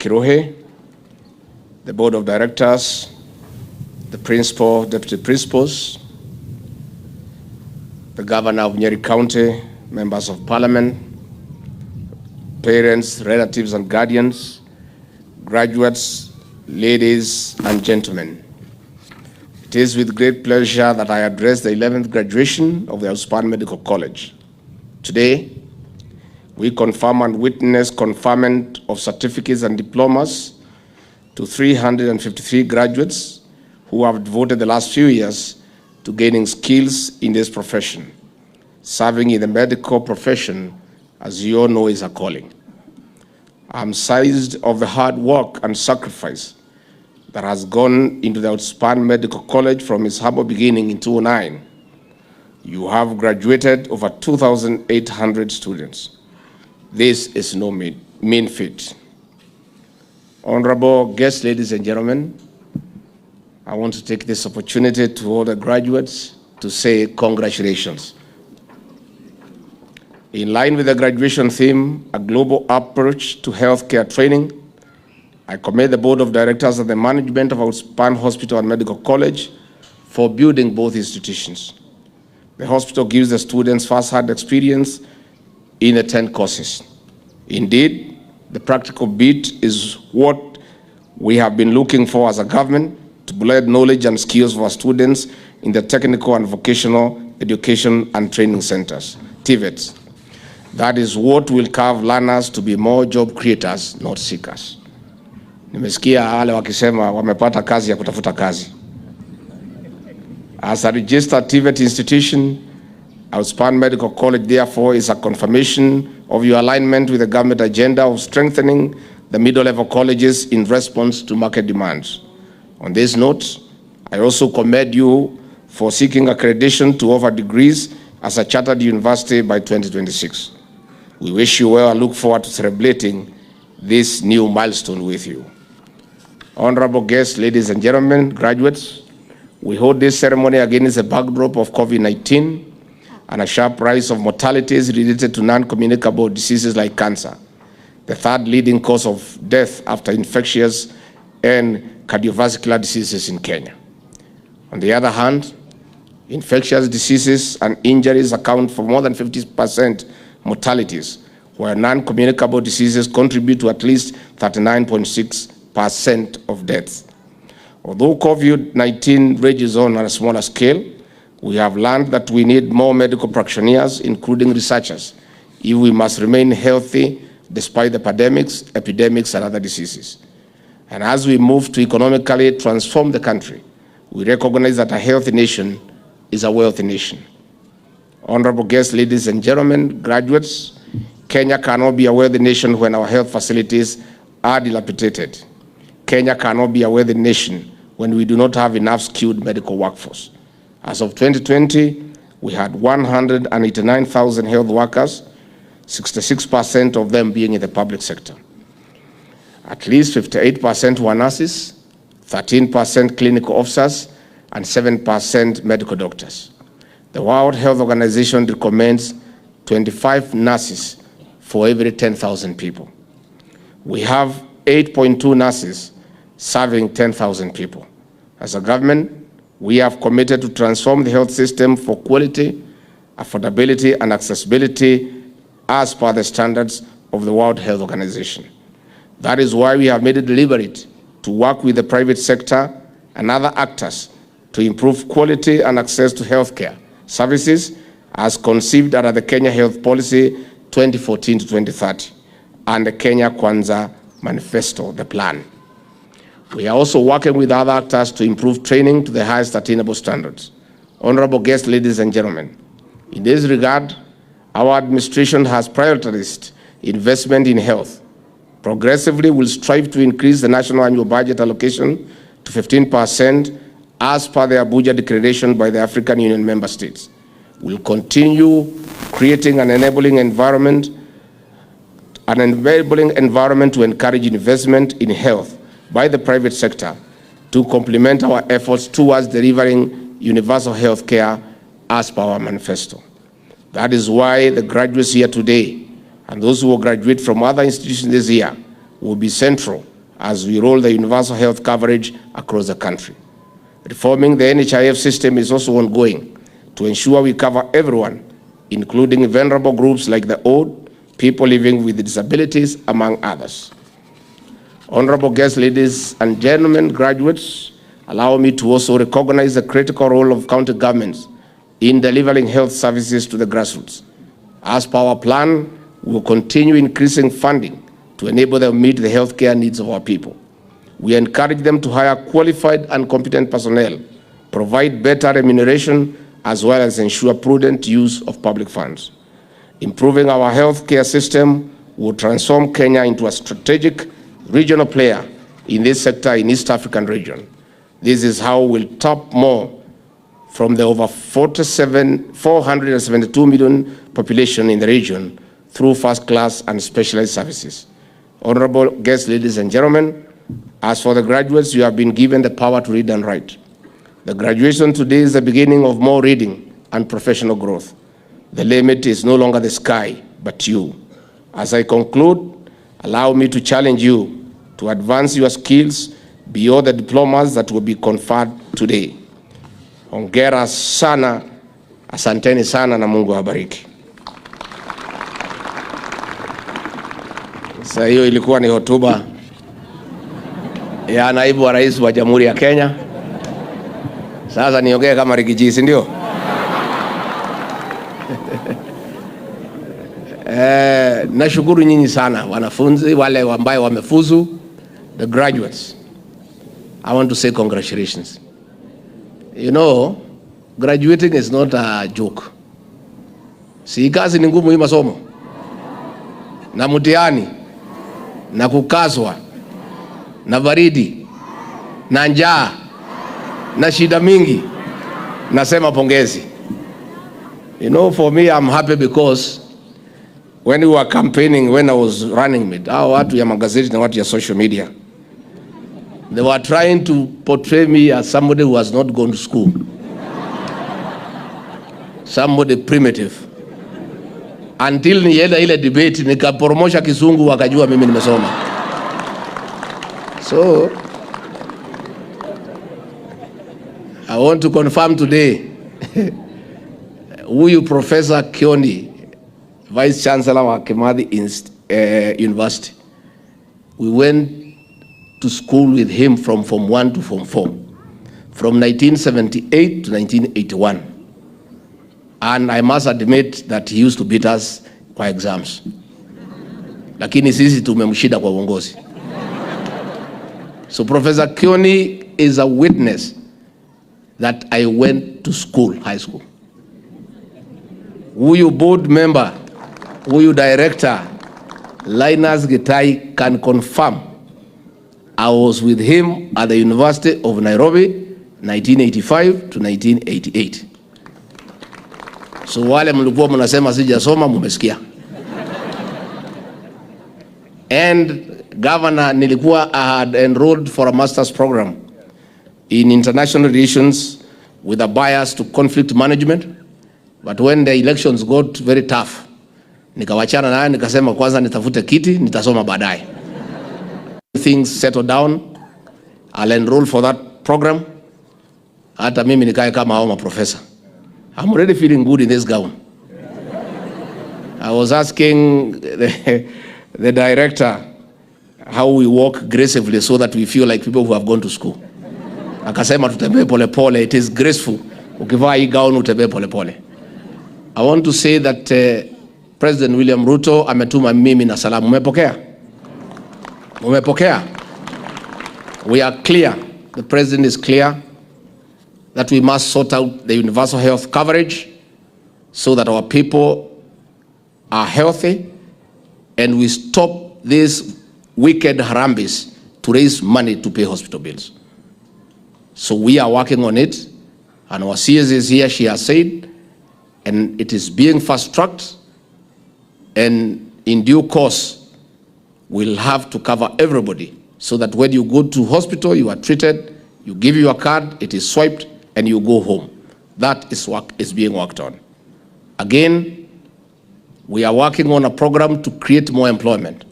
Kirohe, the board of directors, the principal, deputy principals, the governor of Nyeri County, members of parliament, parents, relatives and guardians, graduates, ladies and gentlemen. It is with great pleasure that I address the 11th graduation of the Outspan Medical College. Today, we confirm and witness conferment of certificates and diplomas to 353 graduates who have devoted the last few years to gaining skills in this profession. Serving in the medical profession, as you all know, is a calling. I'm sized of the hard work and sacrifice that has gone into the Outspan Medical College from its humble beginning in 2009. You have graduated over 2,800 students. This is no mean feat. Honorable guests, ladies and gentlemen, I want to take this opportunity to all the graduates to say congratulations. In line with the graduation theme, a global approach to healthcare training, I commend the board of directors and the management of Outspan Hospital and Medical College for building both institutions. The hospital gives the students first-hand experience in the 10 courses. Indeed, the practical bit is what we have been looking for as a government to blend knowledge and skills for our students in the technical and vocational education and training centers, TVETs. That is what will carve learners to be more job creators, not seekers. Nimesikia wale wakisema wamepata kazi ya kutafuta kazi. As a registered TVET institution, Outspan Medical College therefore is a confirmation of your alignment with the government agenda of strengthening the middle-level colleges in response to market demands. On this note, I also commend you for seeking accreditation to offer degrees as a chartered university by 2026. We wish you well and look forward to celebrating this new milestone with you. Honorable guests, ladies and gentlemen, graduates, we hold this ceremony against the backdrop of COVID-19 and a sharp rise of mortalities related to non-communicable diseases like cancer, the third leading cause of death after infectious and cardiovascular diseases in Kenya. On the other hand, infectious diseases and injuries account for more than 50% mortalities, where non-communicable diseases contribute to at least 39.6% of deaths. Although COVID-19 rages on a smaller scale, we have learned that we need more medical practitioners, including researchers, if we must remain healthy despite the pandemics, epidemics, and other diseases. And as we move to economically transform the country, we recognize that a healthy nation is a wealthy nation. Honorable guests, ladies and gentlemen, graduates, Kenya cannot be a wealthy nation when our health facilities are dilapidated. Kenya cannot be a wealthy nation when we do not have enough skilled medical workforce. As of 2020, we had 189,000 health workers, 66% of them being in the public sector. At least 58% were nurses, 13% clinical officers, and 7% medical doctors. The World Health Organization recommends 25 nurses for every 10,000 people. We have 8.2 nurses serving 10,000 people. As a government, we have committed to transform the health system for quality, affordability, and accessibility as per the standards of the World Health Organization. That is why we have made it deliberate to work with the private sector and other actors to improve quality and access to healthcare services as conceived under the Kenya Health Policy 2014 to 2030 and the Kenya Kwanza Manifesto, the plan. We are also working with other actors to improve training to the highest attainable standards. Honorable guests, ladies and gentlemen, in this regard, our administration has prioritized investment in health. Progressively, we'll strive to increase the national annual budget allocation to 15% as per the Abuja Declaration by the African Union member states. We'll continue creating an enabling environment to encourage investment in health by the private sector to complement our efforts towards delivering universal health care as per our manifesto. That is why the graduates here today and those who will graduate from other institutions this year will be central as we roll the universal health coverage across the country. Reforming the NHIF system is also ongoing to ensure we cover everyone, including vulnerable groups like the old, people living with disabilities, among others. Honorable guests, ladies and gentlemen, graduates, allow me to also recognize the critical role of county governments in delivering health services to the grassroots. As per our plan, we will continue increasing funding to enable them to meet the healthcare needs of our people. We encourage them to hire qualified and competent personnel, provide better remuneration, as well as ensure prudent use of public funds. Improving our healthcare system will transform Kenya into a strategic regional player in this sector in East African region. This is how we'll tap more from the over 472 million population in the region through first-class and specialized services. Honorable guests, ladies and gentlemen, as for the graduates, you have been given the power to read and write. The graduation today is the beginning of more reading and professional growth. The limit is no longer the sky, but you. As I conclude, allow me to challenge you to advance your skills beyond the diplomas that will be conferred today. Hongera sana, asanteni sana na Mungu awabariki. Sasa hiyo ilikuwa ni hotuba ya naibu wa rais wa Jamhuri ya Kenya. Sasa niongee kama Rigiji, si ndio? Nashukuru nyinyi sana wanafunzi wale ambao wamefuzu, the graduates. I want to say congratulations. You know, graduating is not a joke. Si kazi ni ngumu hii masomo. Na mtihani, na kukazwa, na baridi, na njaa, na shida mingi. Nasema pongezi. You know, for me, I'm happy because when we were campaigning, when I was running mate, watu ya magazeti na watu ya social media, they were trying to portray me as somebody who has not gone to school. Somebody primitive. Until nienda ile debate, nikaporomosha Kizungu wakajua mimi nimesoma. So, I want to confirm today, huyu Professor Kioni, Vice Chancellor wa Kimathi University, we went to school with him from Form 1 to Form 4, from 1978 to 1981. And I must admit that he used to beat us kwa exams. Lakini sisi tumemshida kwa uongozi. So Professor Kioni is a witness that I went to school, high school. Huyu board member, huyu director, Linus Gitai can confirm I was with him at the University of Nairobi, 1985 to 1988. So wale mlikuwa mnasema sijasoma mumesikia. And governor, nilikuwa I had enrolled for a master's program in international relations with a bias to conflict management. But when the elections got very tough, nikawachana naye nikasema kwanza nitafute kiti, nitasoma baadaye. Things settle down, I'll enroll for that program. Hata mimi nikae kama hao professor. I'm already feeling good in this gown. I was asking the director how we walk gracefully so that we feel like people who have gone to school. Akasema tutembee pole pole, it is graceful. Ukivaa hii gown utembee pole pole. I want to say that President William Ruto ametuma mimi na salamu. Umepokea? Umepokea? We are clear, the president is clear that we must sort out the universal health coverage so that our people are healthy and we stop these wicked harambes to raise money to pay hospital bills. So we are working on it, and our CS is here, she has said, and it is being fast-tracked, and in due course, we'll have to cover everybody so that when you go to hospital, you are treated, you give your card, it is swiped, and you go home. That is what is being worked on. Again, we are working on a program to create more employment.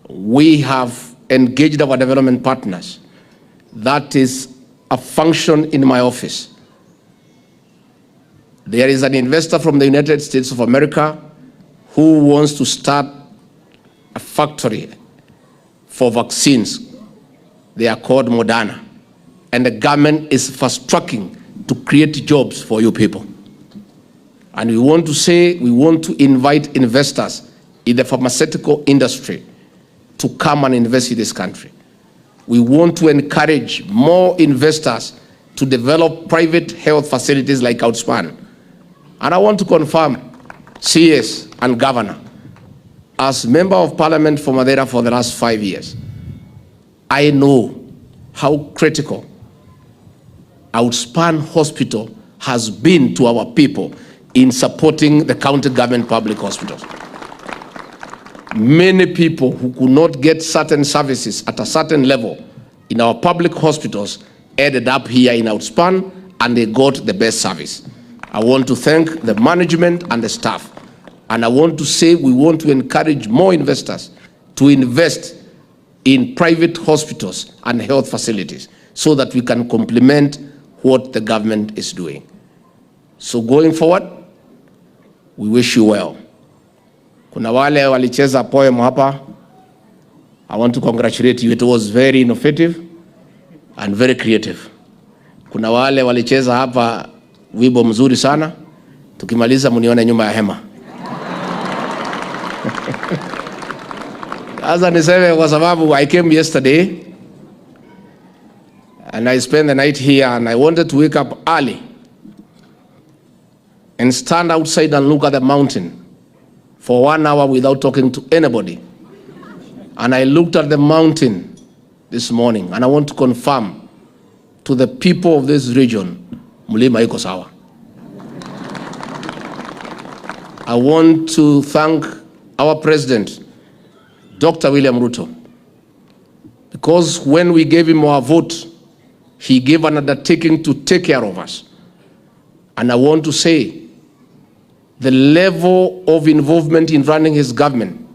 We have engaged our development partners. That is a function in my office. There is an investor from the United States of America who wants to start a factory for vaccines. They are called Moderna. And the government is fast-tracking to create jobs for you people. And we want to invite investors in the pharmaceutical industry to come and invest in this country. We want to encourage more investors to develop private health facilities like Outspan. And I want to confirm, CS and Governor, as Member of Parliament for Madeira for the last 5 years, I know how critical Outspan Hospital has been to our people in supporting the county government public hospitals. Many people who could not get certain services at a certain level in our public hospitals ended up here in Outspan, and they got the best service. I want to thank the management and the staff. And I want to say we want to encourage more investors to invest in private hospitals and health facilities so that we can complement what the government is doing. So going forward, we wish you well. Kuna wale walicheza poem hapa. I want to congratulate you. It was very innovative and very creative. Kuna wale walicheza hapa wimbo mzuri sana. Tukimaliza munione nyuma ya hema. Sasa niseme kwa sababu I came yesterday and I spent the night here, and I wanted to wake up early and stand outside and look at the mountain for 1 hour without talking to anybody. And I looked at the mountain this morning, and I want to confirm to the people of this region, Mlima iko sawa. I want to thank our president, Dr. William Ruto, because when we gave him our vote, he gave an undertaking to take care of us. And I want to say, the level of involvement in running his government,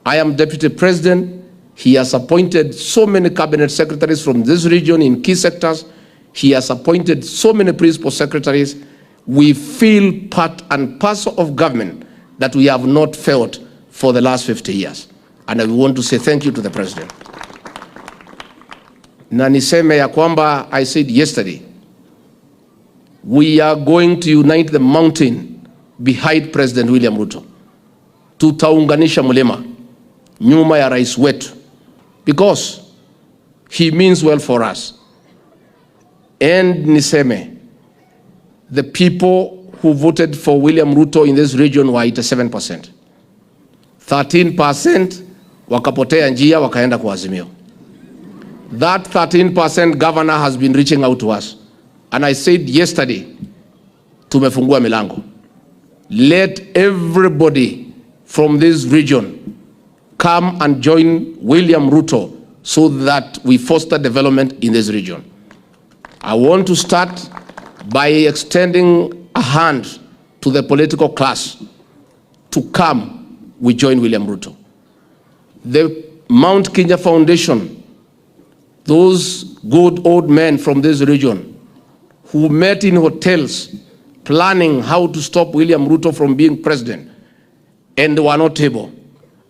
I am deputy president. He has appointed so many cabinet secretaries from this region in key sectors. He has appointed so many principal secretaries. We feel part and parcel of government that we have not felt for the last 50 years. And I want to say thank you to the president. Na niseme ya kwamba, I said yesterday, we are going to unite the mountain behind President William Ruto. Tutaunganisha mlima nyuma ya rais wetu, because he means well for us. And niseme, the people who voted for William Ruto in this region were 87%. 13% wakapotea njia wakaenda kwa Azimio. That 13% governor has been reaching out to us. And I said yesterday, tumefungua milango. Let everybody from this region come and join William Ruto so that we foster development in this region. I want to start by extending a hand to the political class to come, we join William Ruto. The Mount Kenya Foundation, those good old men from this region who met in hotels planning how to stop William Ruto from being president, and they were not able,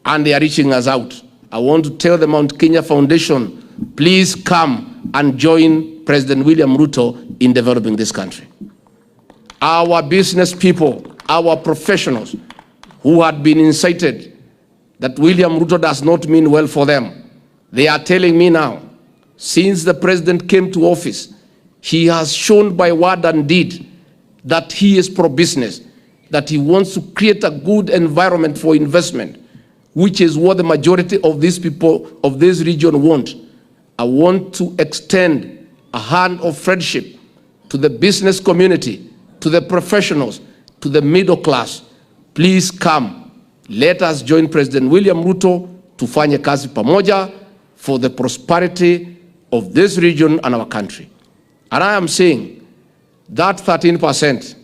and they are reaching us out. I want to tell the Mount Kenya Foundation, please come and join President William Ruto in developing this country. Our business people, our professionals who had been incited that William Ruto does not mean well for them, they are telling me now, since the president came to office, he has shown by word and deed that he is pro-business, that he wants to create a good environment for investment, which is what the majority of these people of this region want. I want to extend a hand of friendship to the business community, to the professionals, to the middle class. Please come. Let us join President William Ruto tufanye kazi pamoja for the prosperity of this region and our country. And I am saying that 13%,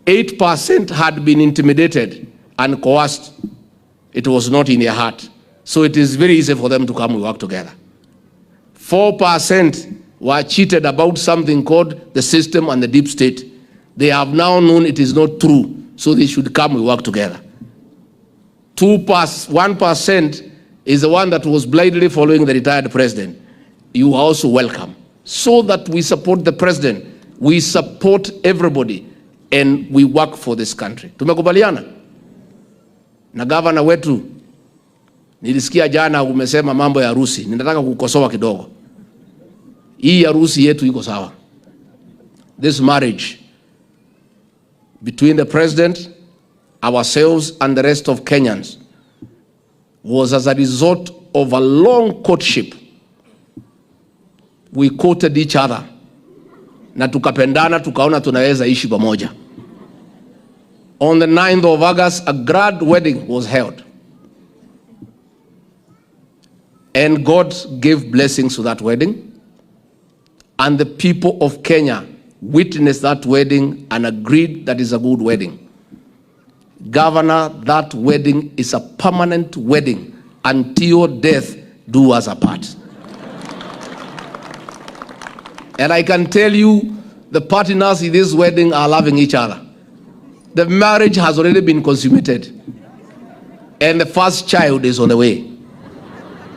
8% had been intimidated and coerced. It was not in their heart. So it is very easy for them to come and work together. 4% were cheated about something called the system and the deep state. They have now known it is not true, so they should come and work together. 1% is the one that was blindly following the retired president. You are also welcome. So that we support the president, we support everybody, and we work for this country. Tumekubaliana? Na gavana wetu, nilisikia jana umesema mambo ya harusi. Ninataka kukosoa kidogo. Hii harusi yetu iko sawa. This marriage between the president, ourselves, and the rest of Kenyans was as a result of a long courtship. We courted each other. Na tukapendana, tukaona tunaweza ishi pamoja. On the 9th of August, a grand wedding was held. And God gave blessings to that wedding. And the people of Kenya witnessed that wedding and agreed that is a good wedding. Governor, that wedding is a permanent wedding until death do us apart. And I can tell you, the partners in this wedding are loving each other. The marriage has already been consummated. And the first child is on the way.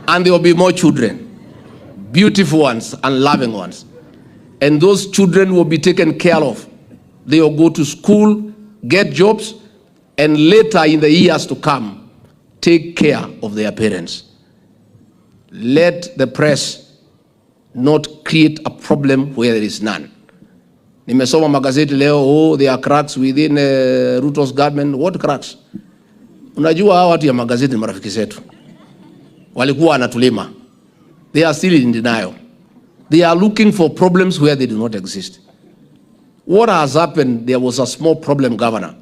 And there will be more children, beautiful ones and loving ones. And those children will be taken care of. They will go to school, get jobs, and later in the years to come, take care of their parents. Let the press not create a problem where there is none. Nimesoma magazeti leo, oh, there are cracks within Ruto's government. What cracks? Unajua hawa watu ya magazeti ni marafiki zetu. Walikuwa wanatulima. They are still in denial. They are looking for problems where they do not exist. What has happened? There was a small problem, Governor,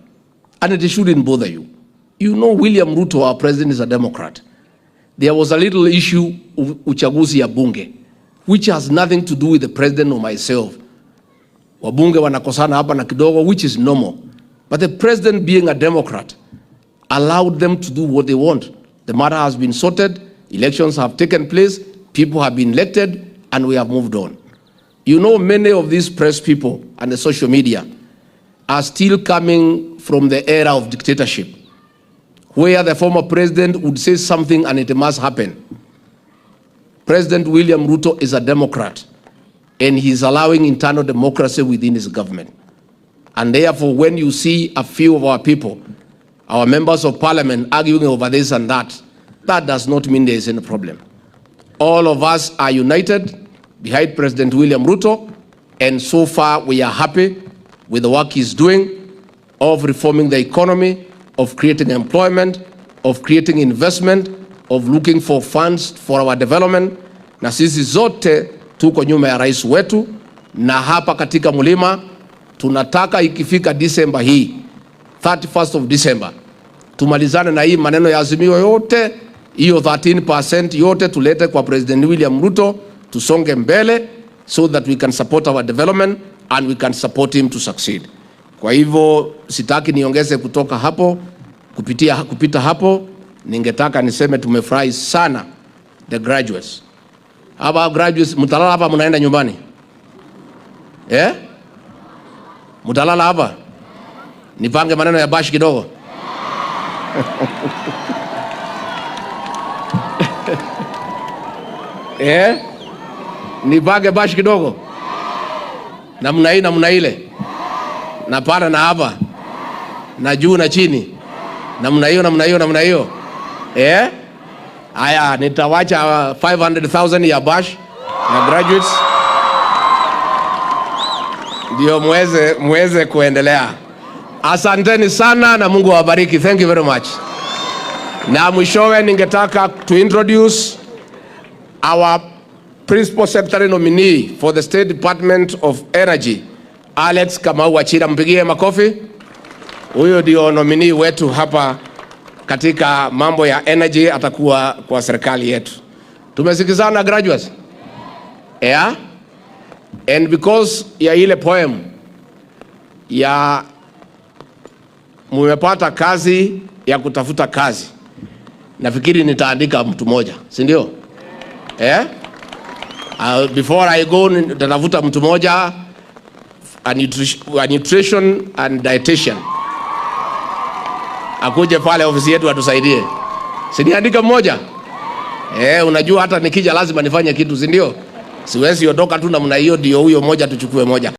and it shouldn't bother you. You know William Ruto, our president, is a Democrat. There was a little issue uchaguzi ya bunge, which has nothing to do with the president or myself. Wabunge wanakosana hapa na kidogo, which is normal. But the president, being a Democrat, allowed them to do what they want. The matter has been sorted, elections have taken place, people have been elected, and we have moved on. You know, many of these press people and the social media are still coming from the era of dictatorship, where the former president would say something and it must happen. President William Ruto is a Democrat, and he's allowing internal democracy within his government. And therefore, when you see a few of our people, our members of parliament, arguing over this and that, that does not mean there is any problem. All of us are united behind President William Ruto, and so far we are happy with the work he's doing of reforming the economy, of creating employment, of creating investment, of looking for funds for our development. Na sisi zote tuko nyuma ya rais wetu, na hapa katika Mlima tunataka ikifika December hii, 31st of December, tumalizane na hii maneno ya azimio yote, hiyo 13% yote tulete kwa President William Ruto, tusonge mbele so that we can support our development and we can support him to succeed. Kwa hivyo sitaki niongeze kutoka hapo, kupita hapo. Ningetaka niseme tumefurahi sana the graduates. Hapa graduates, mtalala hapa mnaenda nyumbani? Mtalala hapa? Nipange maneno ya bashi kidogo. Nipange bashi kidogo. Namna hii namna ile. Na pana na hapa. Na juu na chini. Namna hiyo namna hiyo namna hiyo. Aya, nitawacha 500,000 ya bash na graduates ndio muweze kuendelea. Asanteni sana na Mungu awabariki. Thank you very much. Na mwishowe ningetaka to introduce our Principal Secretary nominee for the State Department of Energy, Alex Kamau Wachira. Mpigie makofi. Huyo ndio nominee wetu hapa katika mambo ya energy, atakuwa kwa serikali yetu. Tumesikizana graduates? Yeah? And because ya ile poem ya mumepata kazi ya kutafuta kazi, nafikiri nitaandika mtu moja, si ndio? Before I go nitafuta mtu moja, a nutrition and dietitian, akuje pale ofisi yetu atusaidie. Si niandika mmoja? Unajua hata nikija lazima nifanye kitu, si ndio? Siwezi ondoka tu namna hiyo, ndio huyo moja tuchukue moja.